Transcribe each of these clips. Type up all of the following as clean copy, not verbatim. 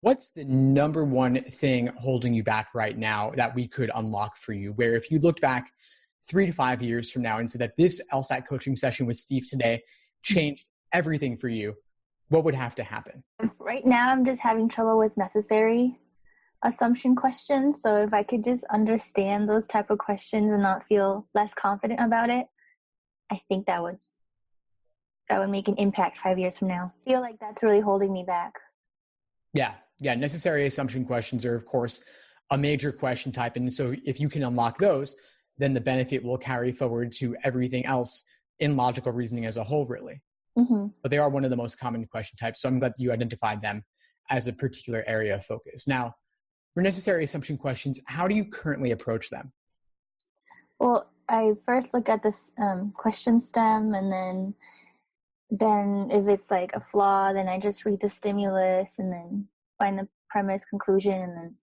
What's the number one thing holding you back right now that we could unlock for you? Where if you looked back 3 to 5 years from now and said that this LSAT coaching session with Steve today changed everything for you, what would have to happen? Right now, I'm just having trouble with necessary assumption questions. So if I could just understand those type of questions and not feel less confident about it, I think that would make an impact 5 years from now. I feel like that's really holding me back. Yeah. Necessary assumption questions are, of course, a major question type. And so if you can unlock those, then the benefit will carry forward to everything else in logical reasoning as a whole, really. Mm-hmm. But they are one of the most common question types. So I'm glad you identified them as a particular area of focus. Now, for necessary assumption questions, how do you currently approach them? Well, I first look at this question stem, and then if it's like a flaw, then I just read the stimulus and then find the premise, conclusion, and then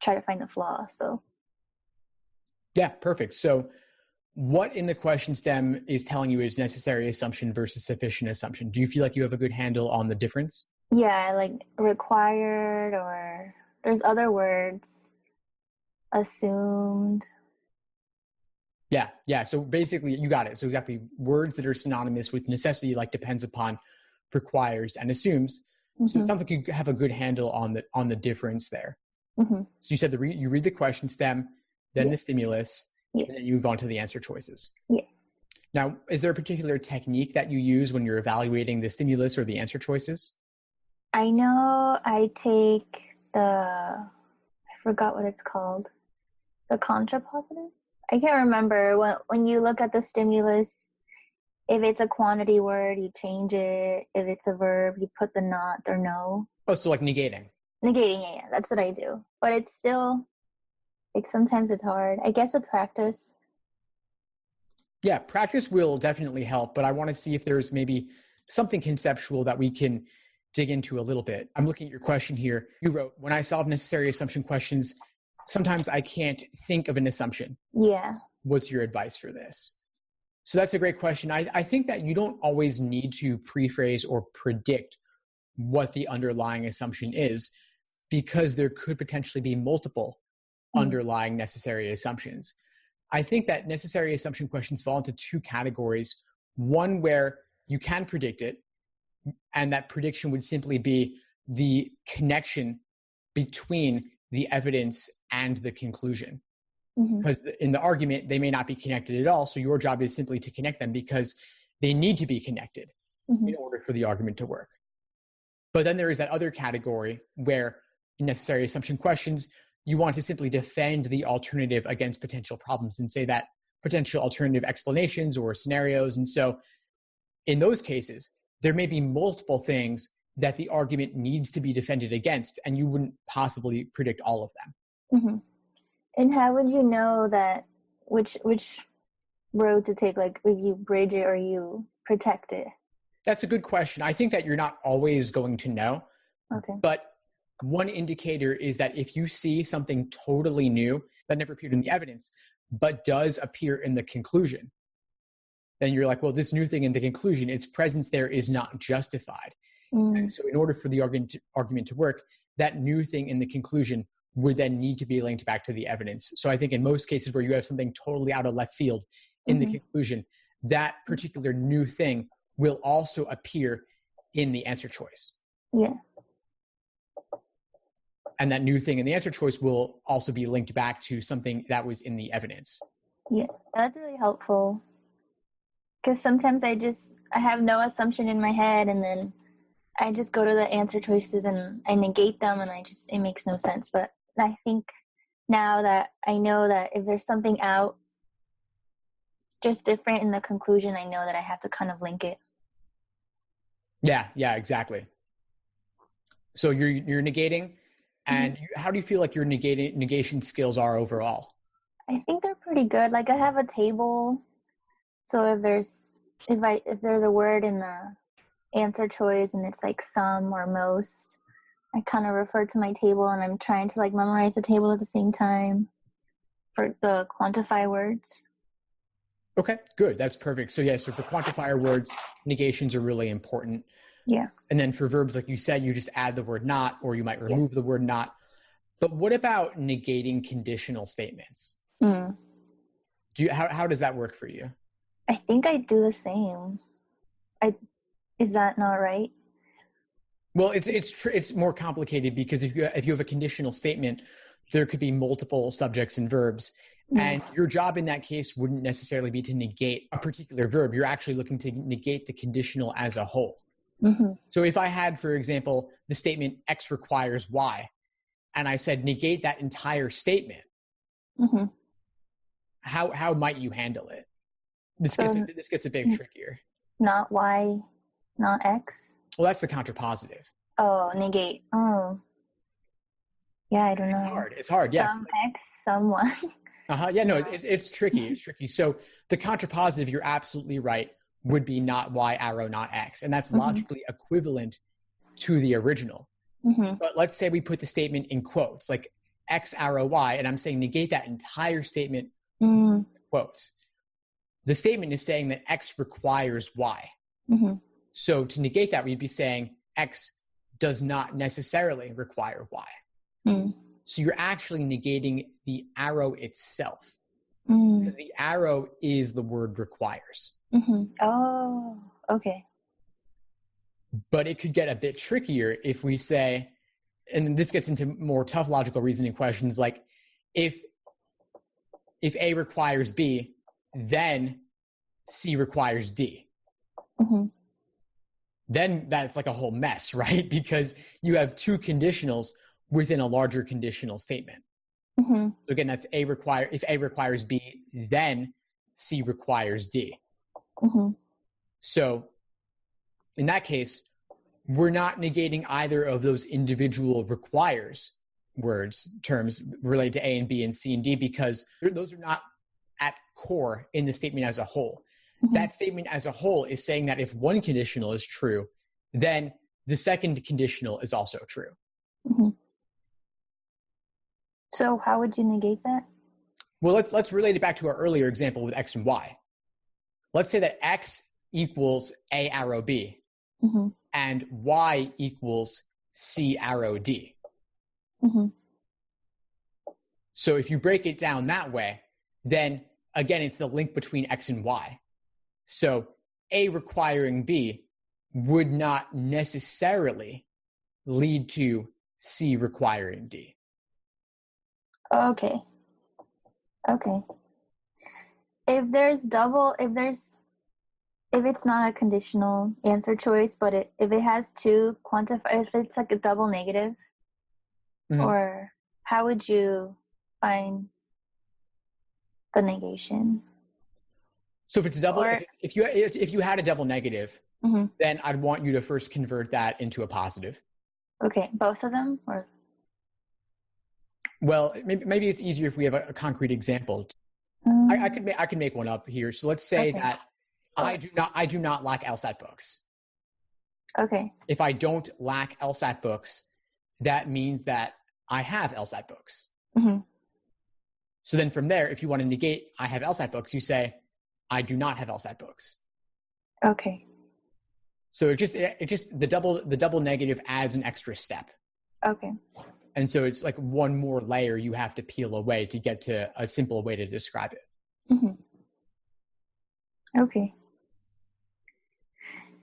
try to find the flaw. So yeah, perfect. So what in the question stem is telling you is necessary assumption versus sufficient assumption? Do you feel like you have a good handle on the difference? Yeah, like required, or there's other words, assumed. Yeah. So basically, you got it. So exactly, words that are synonymous with necessity, like depends upon, requires, and assumes. Mm-hmm. So it sounds like you have a good handle on the difference there. Mm-hmm. So you said you read the question stem, then the stimulus, and then you move on to the answer choices. Yeah. Now, is there a particular technique that you use when you're evaluating the stimulus or the answer choices? I know I take I forgot what it's called, the contrapositive. I can't remember. When you look at the stimulus, if it's a quantity word, you change it. If it's a verb, you put the not or no. Oh, so like negating. Negating, yeah, that's what I do. But it's still, like, sometimes it's hard. I guess with practice. Yeah, practice will definitely help, but I want to see if there's maybe something conceptual that we can dig into a little bit. I'm looking at your question here. You wrote, when I solve necessary assumption questions, sometimes I can't think of an assumption. Yeah. What's your advice for this? So that's a great question. I think that you don't always need to prephrase or predict what the underlying assumption is, because there could potentially be multiple underlying necessary assumptions. I think that necessary assumption questions fall into two categories. One where you can predict it, and that prediction would simply be the connection between the evidence and the conclusion. Because in the argument, they may not be connected at all. So your job is simply to connect them because they need to be connected in order for the argument to work. But then there is that other category where in necessary assumption questions, you want to simply defend the alternative against potential problems and say that potential alternative explanations or scenarios. And so in those cases, there may be multiple things that the argument needs to be defended against, and you wouldn't possibly predict all of them. Mm-hmm. And how would you know that which road to take, like if you bridge it or you protect it? That's a good question. I think that you're not always going to know. Okay. But one indicator is that if you see something totally new that never appeared in the evidence, but does appear in the conclusion, then you're like, well, this new thing in the conclusion, its presence there is not justified. And so in order for the argument to work, that new thing in the conclusion would then need to be linked back to the evidence. So I think in most cases where you have something totally out of left field in the conclusion, that particular new thing will also appear in the answer choice. Yeah. And that new thing in the answer choice will also be linked back to something that was in the evidence. Yeah, that's really helpful. Because sometimes I have no assumption in my head, and then I just go to the answer choices and I negate them, and it makes no sense. But I think now that I know that if there's something out just different in the conclusion, I know that I have to kind of link it. Yeah, exactly. So you're negating, and how do you feel like your negation skills are overall? I think they're pretty good. Like I have a table, so if there's a word in the answer choice and it's like some or most, I kind of refer to my table, and I'm trying to like memorize the table at the same time for the quantify words. Okay, good. That's perfect. So for quantifier words, negations are really important. Yeah. And then for verbs, like you said, you just add the word not, or you might remove the word not. But what about negating conditional statements? Mm. How does that work for you? I think I do the same. Is that not right? Well, it's more complicated because if you have a conditional statement, there could be multiple subjects and verbs. And your job in that case wouldn't necessarily be to negate a particular verb. You're actually looking to negate the conditional as a whole. Mm-hmm. So if I had, for example, the statement X requires Y, and I said negate that entire statement, Mm-hmm. how might you handle it? This gets a bit trickier. Not Y, not X? Well, that's the contrapositive. Oh, negate. Oh. Yeah, I don't know. It's hard, yes. Some X, some Y. Yeah, no, it's tricky. It's tricky. So the contrapositive, you're absolutely right, would be not Y arrow, not X. And that's logically equivalent to the original. Mm-hmm. But let's say we put the statement in quotes, like X arrow Y, and I'm saying negate that entire statement in quotes. The statement is saying that X requires Y. Mm-hmm. So to negate that, we'd be saying X does not necessarily require Y. Mm. So you're actually negating the arrow itself, because the arrow is the word requires. Mm-hmm. Oh, okay. But it could get a bit trickier if we say, and this gets into more tough logical reasoning questions, like if A requires B, then C requires D. Mm-hmm. Then that's like a whole mess, right? Because you have two conditionals within a larger conditional statement. Mm-hmm. So again, that's if A requires B, then C requires D. Mm-hmm. So in that case, we're not negating either of those individual requires terms related to A and B and C and D, because those are not at core in the statement as a whole. Mm-hmm. That statement as a whole is saying that if one conditional is true, then the second conditional is also true. Mm-hmm. So how would you negate that? Well, let's relate it back to our earlier example with X and Y. Let's say that X equals A arrow B, mm-hmm. and Y equals C arrow D. Mm-hmm. So if you break it down that way, then again, it's the link between X and Y. So A requiring B would not necessarily lead to C requiring D. Okay. If it's not a conditional answer choice, but if it has two if it's like a double negative, mm-hmm. or how would you find the negation? So if it's double, if you had a double negative, mm-hmm. then I'd want you to first convert that into a positive. Okay, both of them, or? Well, maybe it's easier if we have a concrete example. I could make one up here. So let's say that I do not lack LSAT books. Okay. If I don't lack LSAT books, that means that I have LSAT books. Mm-hmm. So then from there, if you want to negate I have LSAT books, you say I do not have LSAT books. Okay. So it just the double negative adds an extra step. Okay. And so it's like one more layer you have to peel away to get to a simple way to describe it. Mm-hmm. Okay.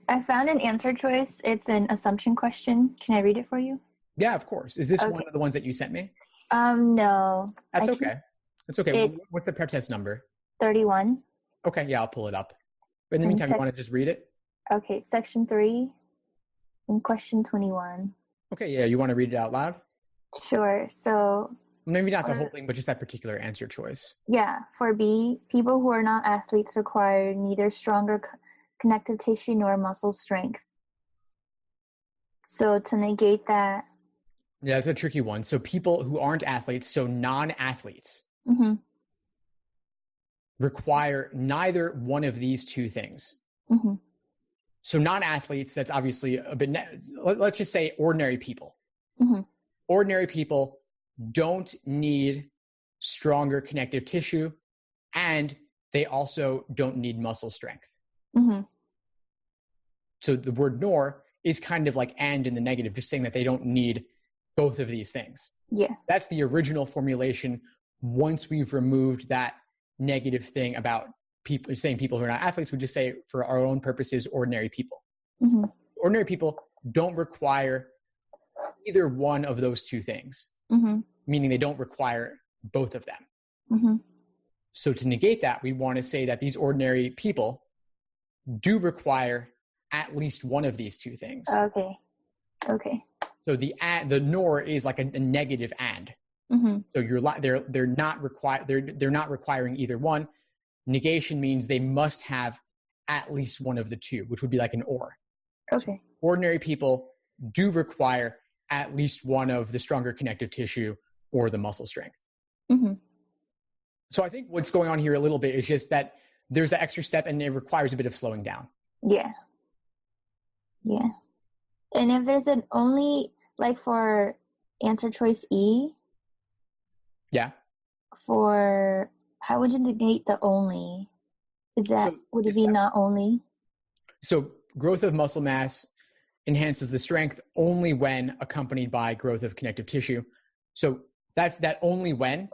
I found an answer choice. It's an assumption question. Can I read it for you? Yeah, of course. Is this one of the ones that you sent me? No. That's okay. That's okay. What's the prep test number? 31. Okay, yeah, I'll pull it up. But in the meantime, you want to just read it? Okay, section 3 and question 21. Okay, yeah, you want to read it out loud? Sure. So maybe not the whole thing, but just that particular answer choice. Yeah. For B, people who are not athletes require neither stronger connective tissue nor muscle strength. So to negate that. Yeah, that's a tricky one. So people who aren't athletes, so non-athletes, mm-hmm. require neither one of these two things. Mm-hmm. So non-athletes, that's obviously a bit, let's just say ordinary people. Mm-hmm. Ordinary people don't need stronger connective tissue, and they also don't need muscle strength. Mm-hmm. So the word nor is kind of like and in the negative, just saying that they don't need both of these things. Yeah. That's the original formulation. Once we've removed that negative thing about people saying people who are not athletes, we just say for our own purposes, ordinary people. Mm-hmm. Ordinary people don't require either one of those two things, Mm-hmm. meaning they don't require both of them. Mm-hmm. So to negate that, we want to say that these ordinary people do require at least one of these two things. Okay. So the nor is like a negative and. Mm-hmm. So they're not requiring either one. Negation means they must have at least one of the two, which would be like an or. Okay. So ordinary people do require at least one of the stronger connective tissue or the muscle strength. Mm-hmm. So I think what's going on here a little bit is just that there's the extra step and it requires a bit of slowing down. Yeah. And if there's an only, like for answer choice E, Yeah. how would you negate the only? Would it be not only? So growth of muscle mass enhances the strength only when accompanied by growth of connective tissue. So that only when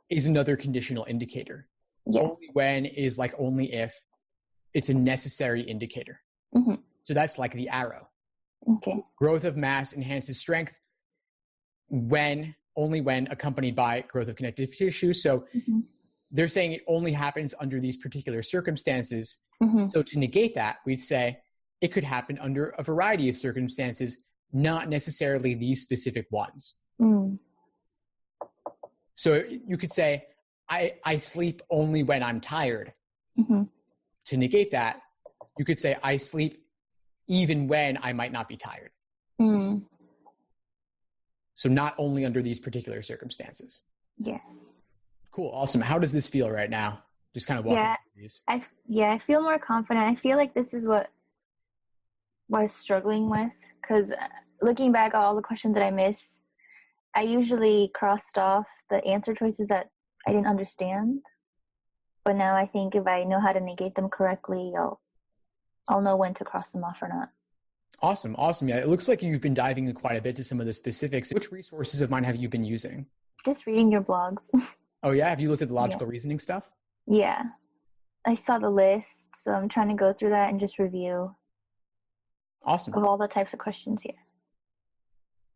is another conditional indicator. Yeah. Only when is like only if. It's a necessary indicator. Mm-hmm. So that's like the arrow. Okay. Growth of mass enhances strength only when accompanied by growth of connective tissue. So they're saying it only happens under these particular circumstances. Mm-hmm. So to negate that, we'd say it could happen under a variety of circumstances, not necessarily these specific ones. Mm. So you could say, I sleep only when I'm tired. Mm-hmm. To negate that, you could say, I sleep even when I might not be tired. Mm. So not only under these particular circumstances. Yeah. Cool. Awesome. How does this feel right now? Just kind of walking through these. I feel more confident. I feel like this is what I was struggling with, because looking back at all the questions that I missed, I usually crossed off the answer choices that I didn't understand. But now I think if I know how to negate them correctly, I'll know when to cross them off or not. Awesome. Yeah, it looks like you've been diving in quite a bit to some of the specifics. Which resources of mine have you been using? Just reading your blogs. Oh yeah? Have you looked at the logical reasoning stuff? Yeah. I saw the list, so I'm trying to go through that and just review. Awesome. Of all the types of questions, yeah.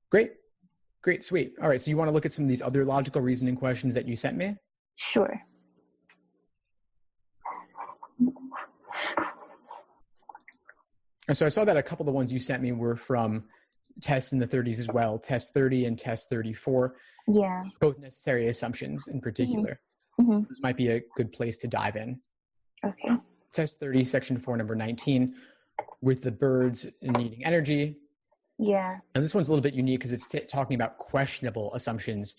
Great, sweet. All right, so you want to look at some of these other logical reasoning questions that you sent me? Sure. And so I saw that a couple of the ones you sent me were from tests in the 30s as well, test 30 and test 34. Yeah. Both necessary assumptions in particular. Mm-hmm. This might be a good place to dive in. Okay. Test 30, section 4, number 19, with the birds needing energy. Yeah. And this one's a little bit unique because it's talking about questionable assumptions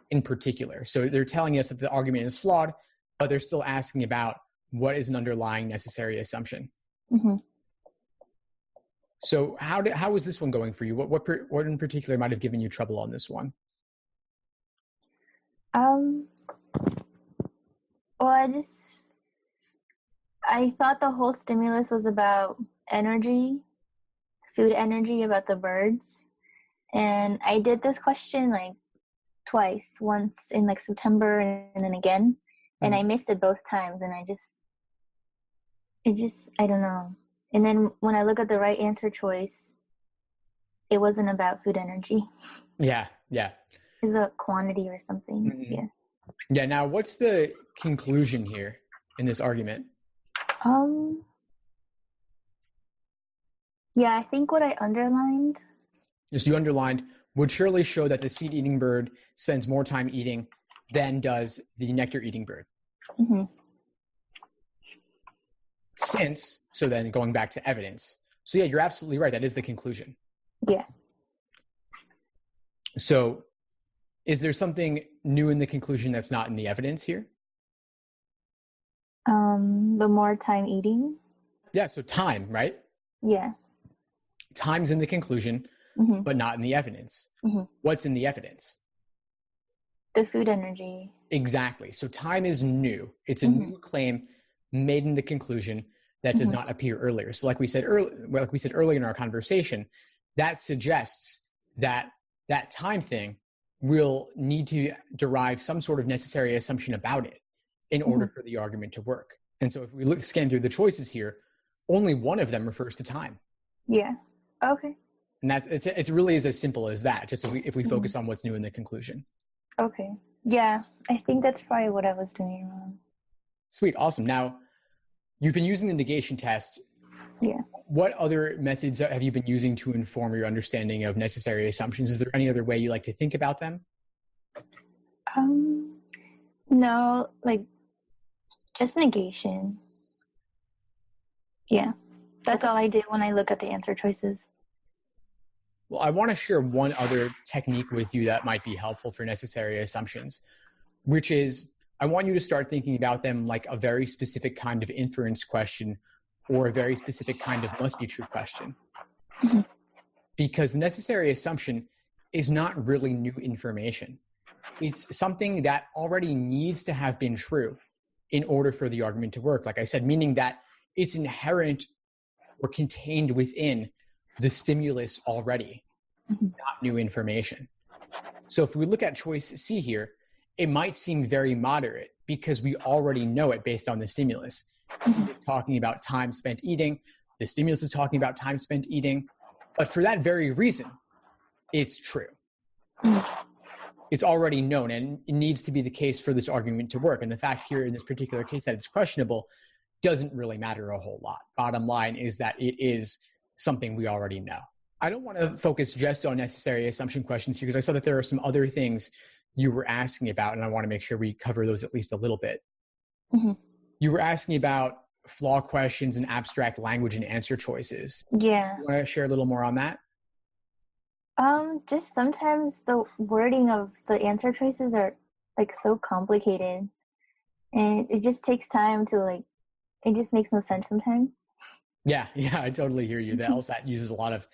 in particular. So they're telling us that the argument is flawed, but they're still asking about what is an underlying necessary assumption. Mm-hmm. So how is this one going for you? What in particular might have given you trouble on this one? Well, I thought the whole stimulus was about energy, food energy, about the birds. And I did this question like twice, once in like September and then again. And I missed it both times. And I don't know. And then when I look at the right answer choice, it wasn't about food energy. Yeah. It's a quantity or something. Mm-hmm. Yeah. Yeah. Now, what's the conclusion here in this argument? Yeah, I think what I underlined. Yes, you underlined would surely show that the seed-eating bird spends more time eating than does the nectar-eating bird. Mm-hmm. So then going back to evidence. So yeah, you're absolutely right. That is the conclusion. Yeah. So is there something new in the conclusion that's not in the evidence here? The more time eating. Yeah, so time, right? Yeah. Time's in the conclusion, mm-hmm. but not in the evidence. Mm-hmm. What's in the evidence? The food energy. Exactly. So time is new. It's a mm-hmm. new claim made in the conclusion, that does not appear earlier. So like we said earlier in our conversation, that suggests that that time thing will need to derive some sort of necessary assumption about it in order for the argument to work. And so if we scan through the choices here, only one of them refers to time. Yeah. Okay. And it really is as simple as that, just if we focus on what's new in the conclusion. Okay. Yeah, I think that's probably what I was doing wrong. Sweet. Awesome. Now, you've been using the negation test. Yeah. What other methods have you been using to inform your understanding of necessary assumptions? Is there any other way you like to think about them? No, like just negation. Yeah. That's all I do when I look at the answer choices. Well, I want to share one other technique with you that might be helpful for necessary assumptions, which is I want you to start thinking about them like a very specific kind of inference question or a very specific kind of must be true question. Because the necessary assumption is not really new information. It's something that already needs to have been true in order for the argument to work. Like I said, meaning that it's inherent or contained within the stimulus already, not new information. So if we look at choice C here, it might seem very moderate because we already know it based on the stimulus. C is talking about time spent eating. The stimulus is talking about time spent eating. But for that very reason, it's true. It's already known, and it needs to be the case for this argument to work. And the fact here in this particular case that it's questionable doesn't really matter a whole lot. Bottom line is that it is something we already know. I don't want to focus just on necessary assumption questions here because I saw that there are some other things you were asking about, and I want to make sure we cover those at least a little bit. You were asking about flaw questions and abstract language and answer choices. Yeah. You want to share a little more on that? Just sometimes the wording of the answer choices are like so complicated, and it just takes time to like, it just makes no sense sometimes. Yeah, I totally hear you. The LSAT uses a lot of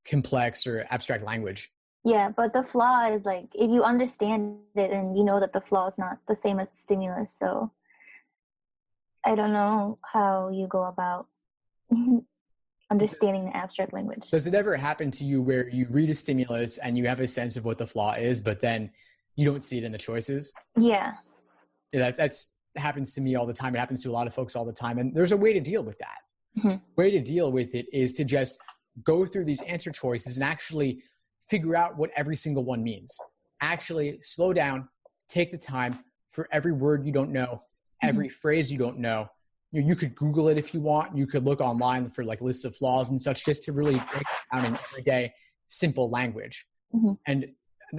complex or abstract language. Yeah, but the flaw is like, if you understand it and you know that the flaw is not the same as the stimulus, so I don't know how you go about understanding the abstract language. Does it ever happen to you where you read a stimulus and you have a sense of what the flaw is, but then you don't see it in the choices? Yeah. That's happens to me all the time. It happens to a lot of folks all the time. And there's a way to deal with that. Way to deal with it is to just go through these answer choices and actually figure out what every single one means. Actually slow down, take the time for every word you don't know, every phrase you don't know. You could Google it if you want. You could look online for like lists of flaws and such just to really break it down in everyday simple language. And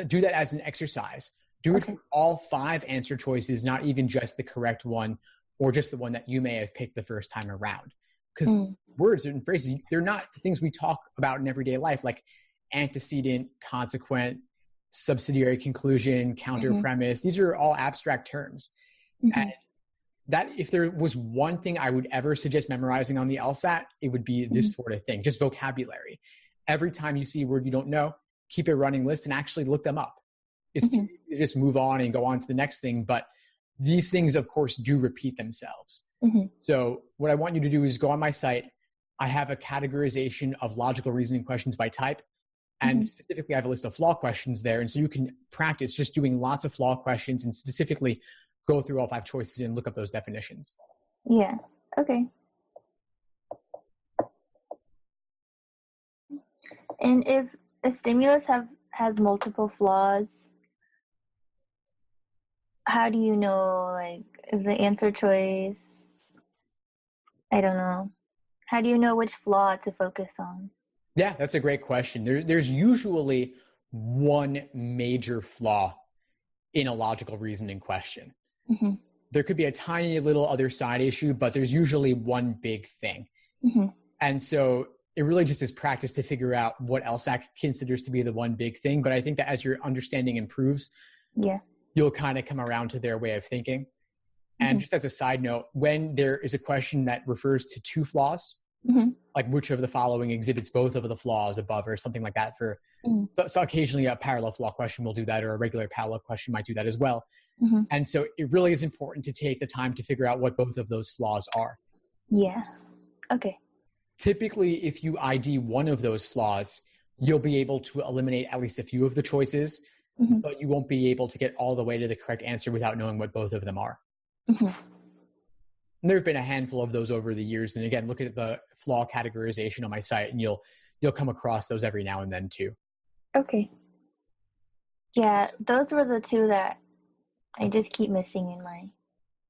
do that as an exercise. Do it for all 5 answer choices, not even just the correct one or just the one that you may have picked the first time around. Because words and phrases, they're not things we talk about in everyday life, like antecedent, consequent, subsidiary conclusion, counter premise. These are all abstract terms. And that if there was one thing I would ever suggest memorizing on the LSAT, it would be this sort of thing, just vocabulary. Every time you see a word you don't know, keep a running list and actually look them up. It's too easy to just move on and go on to the next thing, but these things, of course, do repeat themselves. So what I want you to do is go on my site. I have a categorization of logical reasoning questions by type. And specifically, I have a list of flaw questions there. And so you can practice just doing lots of flaw questions and specifically go through all 5 choices and look up those definitions. Yeah. Okay. And if a stimulus has multiple flaws, how do you know, like, if the answer choice, I don't know. How do you know which flaw to focus on? Yeah, that's a great question. There's usually one major flaw in a logical reasoning question. There could be a tiny little other side issue, but there's usually one big thing. And so it really just is practice to figure out what LSAT considers to be the one big thing. But I think that as your understanding improves, you'll kind of come around to their way of thinking. And just as a side note, when there is a question that refers to 2 flaws, like which of the following exhibits both of the flaws above or something like that so occasionally a parallel flaw question will do that, or a regular parallel question might do that as well. And so it really is important to take the time to figure out what both of those flaws are. Yeah. Okay. Typically, if you ID one of those flaws, you'll be able to eliminate at least a few of the choices, but you won't be able to get all the way to the correct answer without knowing what both of them are. And there have been a handful of those over the years. And again, look at the flaw categorization on my site, and you'll come across those every now and then too. Okay. Yeah, those were the two that I just keep missing in my...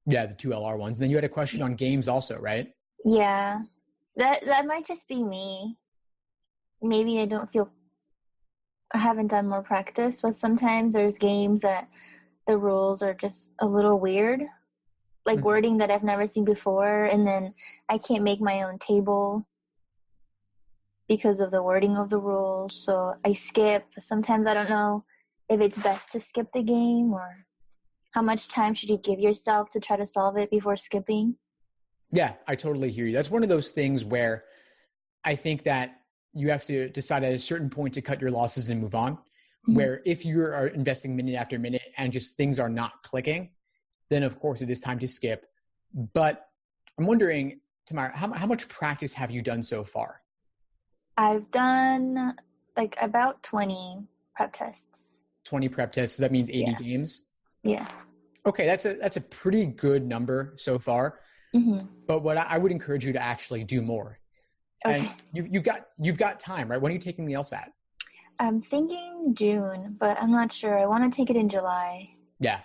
Yeah, the two LR ones. And then you had a question on games also, right? Yeah. That might just be me. Maybe I haven't done more practice, but sometimes there's games that the rules are just a little weird, like wording that I've never seen before, and then I can't make my own table because of the wording of the rules, so I skip. Sometimes I don't know if it's best to skip the game, or how much time should you give yourself to try to solve it before skipping. Yeah, I totally hear you. That's one of those things where I think that you have to decide at a certain point to cut your losses and move on. Where if you are investing minute after minute and just things are not clicking, then of course it is time to skip. But I'm wondering, Tamara, how much practice have you done so far? I've done like about 20 prep tests. 20 prep tests, so that means 80 games? Yeah. Okay, that's a pretty good number so far. But what I would encourage you to actually do more. Okay. And you've got time, right? When are you taking the LSAT? I'm thinking June, but I'm not sure. I want to take it in July. Yeah.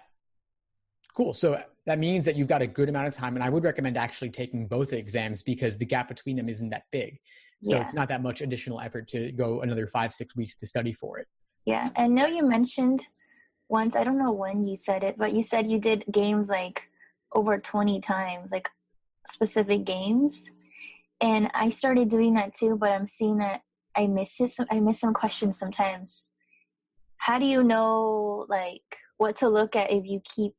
Cool. So that means that you've got a good amount of time, and I would recommend actually taking both exams because the gap between them isn't that big. So it's not that much additional effort to go another 5-6 weeks to study for it. Yeah. I know you mentioned once, I don't know when you said it, but you said you did games like over 20 times, like specific games. And I started doing that too, but I'm seeing that I miss some questions sometimes. How do you know like what to look at if you keep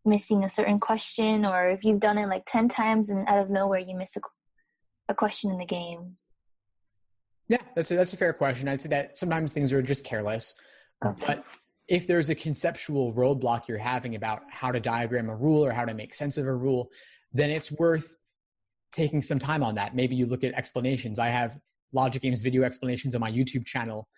missing a certain question, or if you've done it like 10 times and out of nowhere you miss a question in the game? Yeah, that's a fair question. I'd say that sometimes things are just careless. Okay. But if there's a conceptual roadblock you're having about how to diagram a rule or how to make sense of a rule, then it's worth taking some time on that. Maybe you look at explanations. I have Logic Games video explanations on my YouTube channel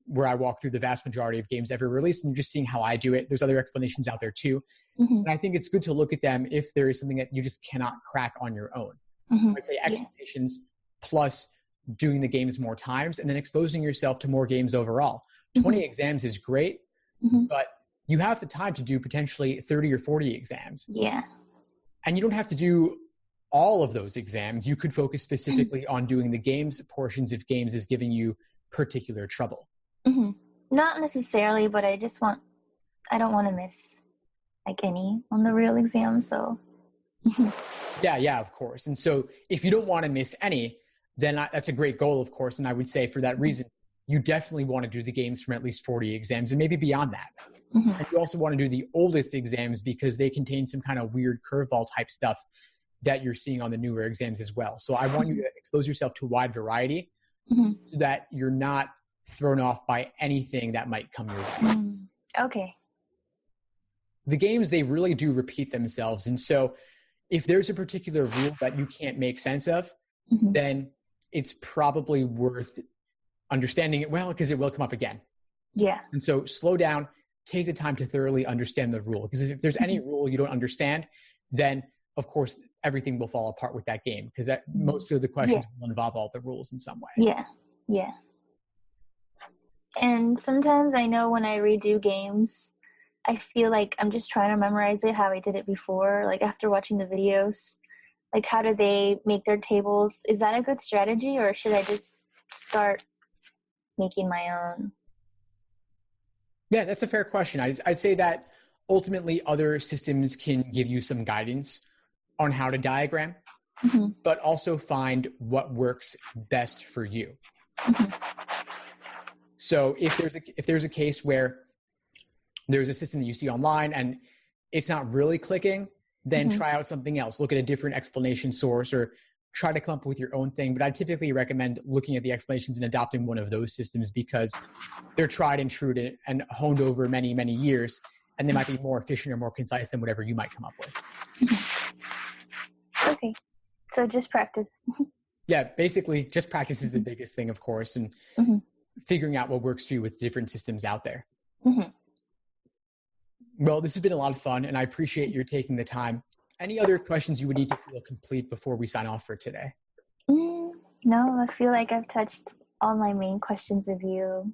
where I walk through the vast majority of games ever released and just seeing how I do it. There's other explanations out there too. And I think it's good to look at them if there is something that you just cannot crack on your own. So I'd say explanations plus doing the games more times and then exposing yourself to more games overall. 20 exams is great, but you have the time to do potentially 30 or 40 exams. Yeah. And you don't have to do all of those exams. You could focus specifically on doing the games portions if games is giving you particular trouble. Not necessarily, but I don't want to miss like any on the real exam, so. Yeah, of course. And so if you don't want to miss any, then that's a great goal, of course. And I would say for that reason, you definitely want to do the games from at least 40 exams and maybe beyond that. And you also want to do the oldest exams because they contain some kind of weird curveball type stuff that you're seeing on the newer exams as well. So I want you to expose yourself to a wide variety so that you're not thrown off by anything that might come your way. Okay. The games, they really do repeat themselves. And so if there's a particular rule that you can't make sense of, then it's probably worth understanding it well because it will come up again. Yeah. And so slow down, take the time to thoroughly understand the rule. Because if there's any rule you don't understand, then of course everything will fall apart with that game because most of the questions will involve all the rules in some way. Yeah. And sometimes I know when I redo games, I feel like I'm just trying to memorize it how I did it before, like after watching the videos. Like, how do they make their tables? Is that a good strategy, or should I just start making my own? Yeah, that's a fair question. I'd say that ultimately other systems can give you some guidance on how to diagram, but also find what works best for you. So if there's a case where there's a system that you see online and it's not really clicking, then try out something else. Look at a different explanation source or try to come up with your own thing. But I typically recommend looking at the explanations and adopting one of those systems because they're tried and true and honed over many, many years, and they might be more efficient or more concise than whatever you might come up with. Okay. So just practice. Yeah, basically just practice is the biggest thing, of course, and figuring out what works for you with different systems out there. Well, this has been a lot of fun, and I appreciate your taking the time. Any other questions you would need to feel complete before we sign off for today? No, I feel like I've touched all my main questions with you.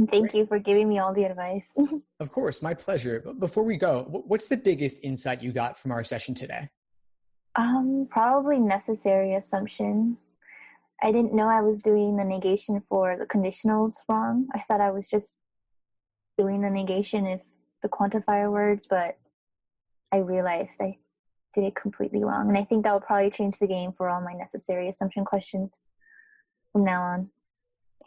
Thank you for giving me all the advice. Of course, my pleasure. But before we go, what's the biggest insight you got from our session today? Probably necessary assumption. I didn't know I was doing the negation for the conditionals wrong. I thought I was just doing the negation if the quantifier words, but I realized I did it completely wrong. And I think that will probably change the game for all my necessary assumption questions from now on.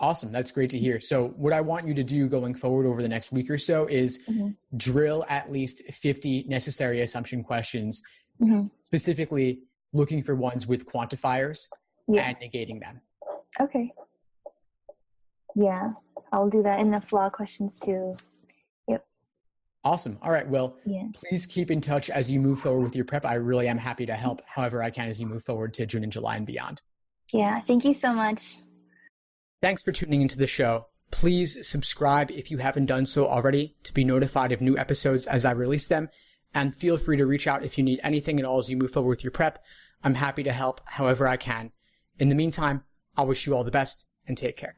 Awesome. That's great to hear. So what I want you to do going forward over the next week or so is drill at least 50 necessary assumption questions, specifically looking for ones with quantifiers and negating them. Okay. Yeah, I'll do that in the flaw questions too. Yep. Awesome. All right. Well, please keep in touch as you move forward with your prep. I really am happy to help however I can as you move forward to June and July and beyond. Yeah. Thank you so much. Thanks for tuning into the show. Please subscribe if you haven't done so already to be notified of new episodes as I release them. And feel free to reach out if you need anything at all as you move forward with your prep. I'm happy to help however I can. In the meantime, I'll wish you all the best and take care.